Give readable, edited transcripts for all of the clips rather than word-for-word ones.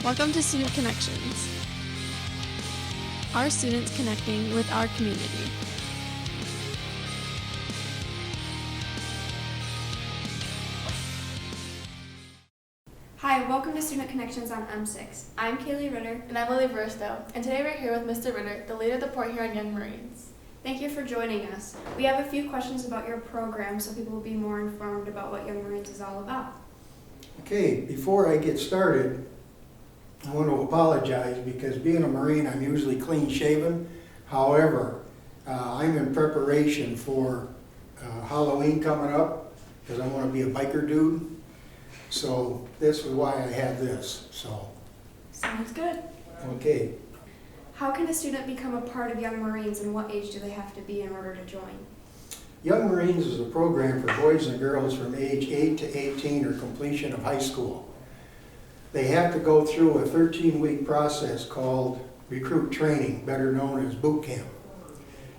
Welcome to Student Connections, our students connecting with our community. Hi, welcome to Student Connections on M6. I'm Kaylie Ritter. And I'm Lily Bristow, and today we're here with Mr. Ritter, the leader of the Port Huron Young Marines. Thank you for joining us. We have a few questions about your program so people will be more informed about what Young Marines is all about. Okay, before I get started, I want to apologize because being a Marine, I'm usually clean shaven. However, I'm in preparation for Halloween coming up because I want to be a biker dude. So this is why I have this. So. Sounds good. Okay. How can a student become a part of Young Marines, and what age do they have to be in order to join? Young Marines is a program for boys and girls from age 8 to 18 or completion of high school. They have to go through a 13-week process called recruit training, better known as boot camp.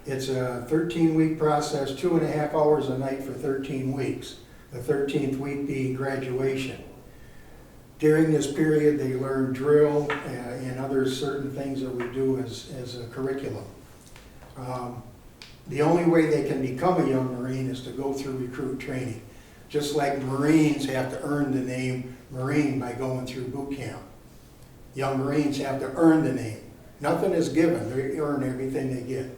It's a 13-week process, 2.5 hours a night for 13 weeks, the 13th week being graduation. During this period, they learn drill and other certain things that we do as a curriculum. The only way they can become a Young Marine is to go through recruit training. Just like Marines have to earn the name Marine by going through boot camp. Young Marines have to earn the name. Nothing is given, they earn everything they get.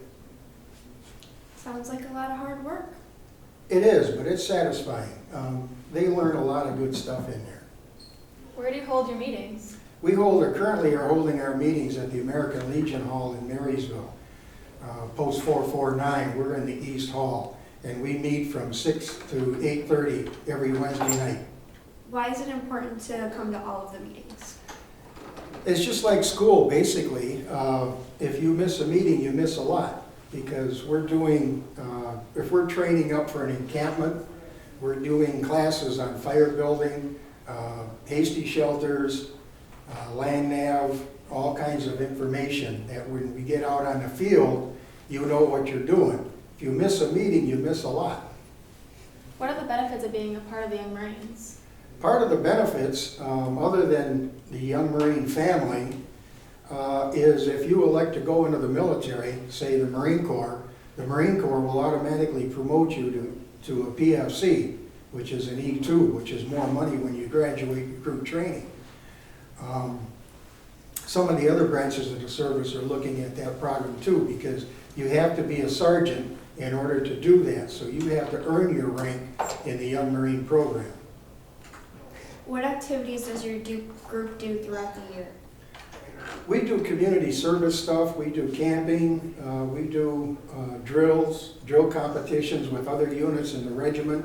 Sounds like a lot of hard work. It is, but it's satisfying. They learn a lot of good stuff in there. Where do you hold your meetings? We currently are holding our meetings at the American Legion Hall in Marysville. Post 449, we're in the East Hall, and we meet from 6 to 8:30 every Wednesday night. Why is it important to come to all of the meetings? It's just like school, basically. If you miss a meeting, you miss a lot, because we're doing, if we're training up for an encampment, we're doing classes on fire building, hasty shelters, land nav, all kinds of information that when we get out on the field, you know what you're doing. If you miss a meeting, you miss a lot. What are the benefits of being a part of the Young Marines? Part of the benefits, other than the Young Marine family, is if you elect to go into the military, say the Marine Corps will automatically promote you to a PFC, which is an E2, which is more money when you graduate recruit training. Some of the other branches of the service are looking at that program too, because you have to be a sergeant in order to do that. So you have to earn your rank in the Young Marine program. What activities does your group do throughout the year? We do community service stuff, we do camping, we do drill competitions with other units in the regiment,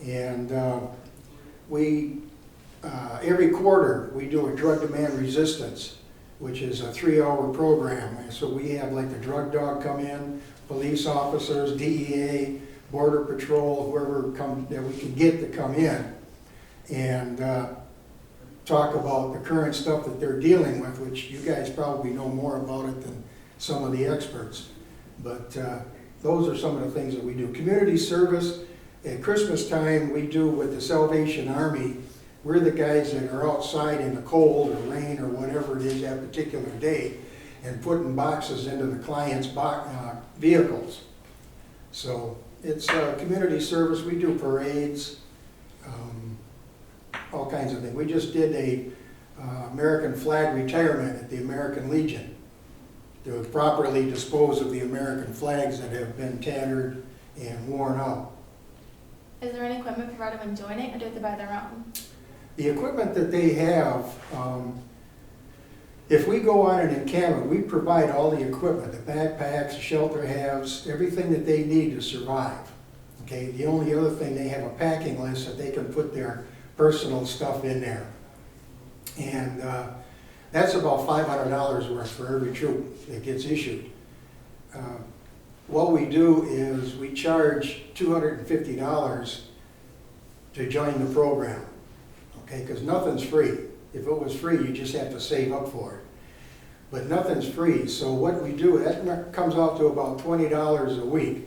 and every quarter we do a drug demand resistance, which is a 3-hour program. And so we have like the drug dog come in, police officers, DEA, Border Patrol, whoever that we can get to come in and talk about the current stuff that they're dealing with, which you guys probably know more about it than some of the experts. But those are some of the things that we do. Community service, at Christmas time we do with the Salvation Army. We're the guys that are outside in the cold or rain or whatever it is that particular day and putting boxes into the clients' vehicles. So it's community service. We do parades, all kinds of things. We just did a American flag retirement at the American Legion to properly dispose of the American flags that have been tattered and worn out. Is there any equipment provided when joining, or do they have to buy their own? The equipment that they have, if we go on an encampment, we provide all the equipment, the backpacks, the shelter halves, everything that they need to survive. Okay, the only other thing, they have a packing list that they can put their personal stuff in there. And that's about $500 worth for every troop that gets issued. What we do is we charge $250 to join the program. Okay, because nothing's free. If it was free, you just have to save up for it. But nothing's free. So what we do, that comes out to about $20 a week,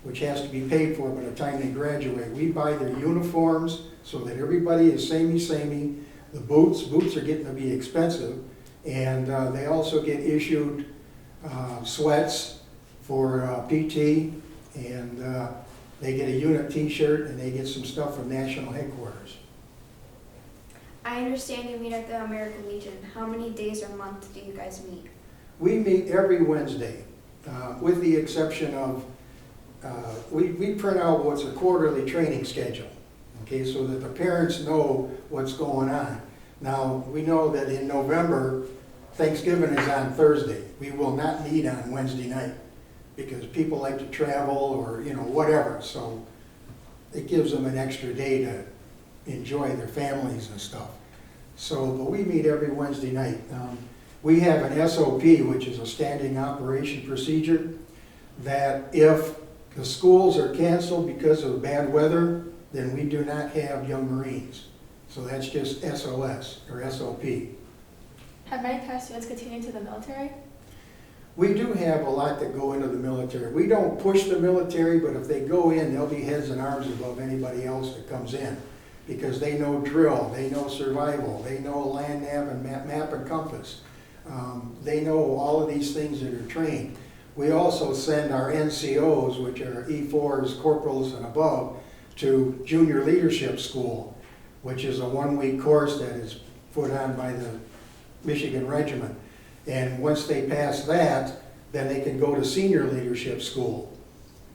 which has to be paid for by the time they graduate. We buy their uniforms so that everybody is samey. the boots. Boots are getting to be expensive. And they also get issued sweats for PT, and they get a unit t-shirt, and they get some stuff from National Headquarters. I understand you meet at the American Legion. How many days or months do you guys meet? We meet every Wednesday, with the exception of, we print out what's a quarterly training schedule, okay, so that the parents know what's going on. Now, we know that in November, Thanksgiving is on Thursday. We will not meet on Wednesday night because people like to travel or, whatever. So it gives them an extra day to enjoy their families and stuff. So, but we meet every Wednesday night. We have an SOP, which is a standing operation procedure, that if the schools are canceled because of bad weather, then we do not have Young Marines. So that's just SOS or SOP. Have many past students continued to the military? We do have a lot that go into the military. We don't push the military, but if they go in, they'll be heads and arms above anybody else that comes in, because they know drill, they know survival, they know land nav and map and compass. They know all of these things that are trained. We also send our NCOs, which are E4s, corporals and above, to junior leadership school, which is a 1-week course that is put on by the Michigan Regiment. And once they pass that, then they can go to senior leadership school,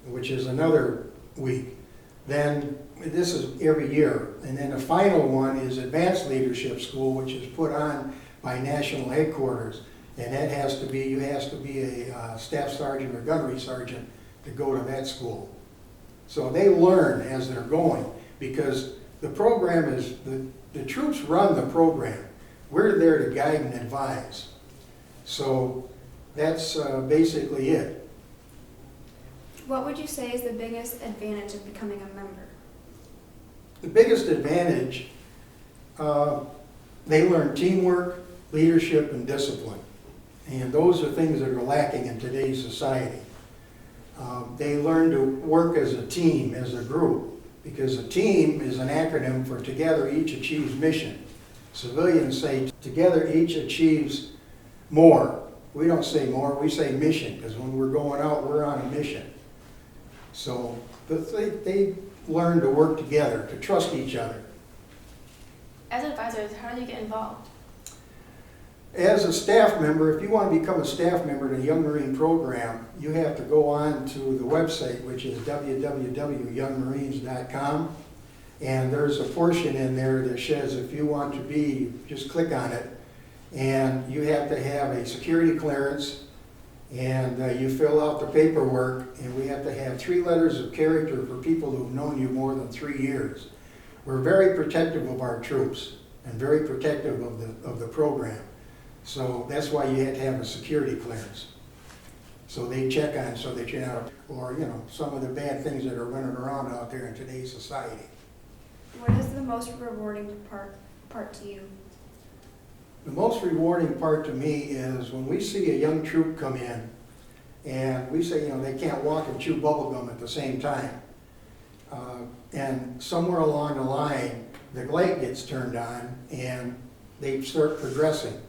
which is another week. Then, this is every year. And then the final one is advanced leadership school, which is put on by National Headquarters. And that has to be, you has to be a staff sergeant or gunnery sergeant to go to that school. So they learn as they're going, because the program is, the troops run the program. We're there to guide and advise. So that's basically it. What would you say is the biggest advantage of becoming a member? The biggest advantage, they learn teamwork, leadership, and discipline. And those are things that are lacking in today's society. They learn to work as a team, as a group, because a team is an acronym for Together Each Achieves Mission. Civilians say together each achieves more. We don't say more, we say mission, because when we're going out, we're on a mission. So they learn to work together, to trust each other. As advisors, how do you get involved? As a staff member, if you want to become a staff member in a Young Marine program, you have to go on to the website, which is www.youngmarines.com. And there's a portion in there that says if you want to be, just click on it. And you have to have a security clearance, and you fill out the paperwork, and we have to have 3 letters of character for people who've known you more than 3 years. We're very protective of our troops and very protective of the program. So that's why you have to have a security clearance. So they check on so that you're not, or some of the bad things that are running around out there in today's society. What is the most rewarding part to you? The most rewarding part to me is when we see a young troop come in and we say, they can't walk and chew bubble gum at the same time. And somewhere along the line, the light gets turned on and they start progressing.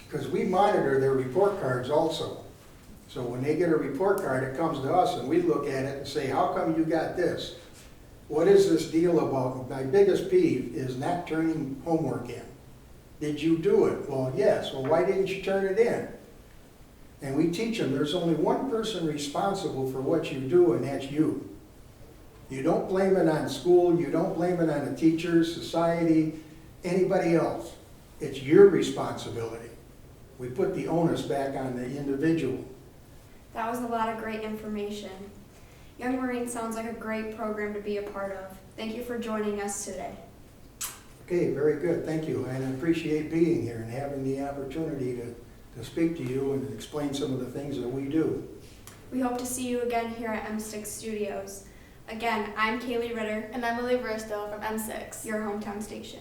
Because we monitor their report cards also. So when they get a report card, it comes to us and we look at it and say, how come you got this? What is this deal about? My biggest peeve is not turning homework in. Did you do it? Well, yes. Well, why didn't you turn it in? And we teach them there's only one person responsible for what you do, and that's you. You don't blame it on school. You don't blame it on the teachers, society, anybody else. It's your responsibility. We put the onus back on the individual. That was a lot of great information. Young Marines sounds like a great program to be a part of. Thank you for joining us today. Okay, very good. Thank you. And I appreciate being here and having the opportunity to speak to you and explain some of the things that we do. We hope to see you again here at M6 Studios. Again, I'm Kaylie Ritter, And I'm Lily Bristow from M6. your hometown station.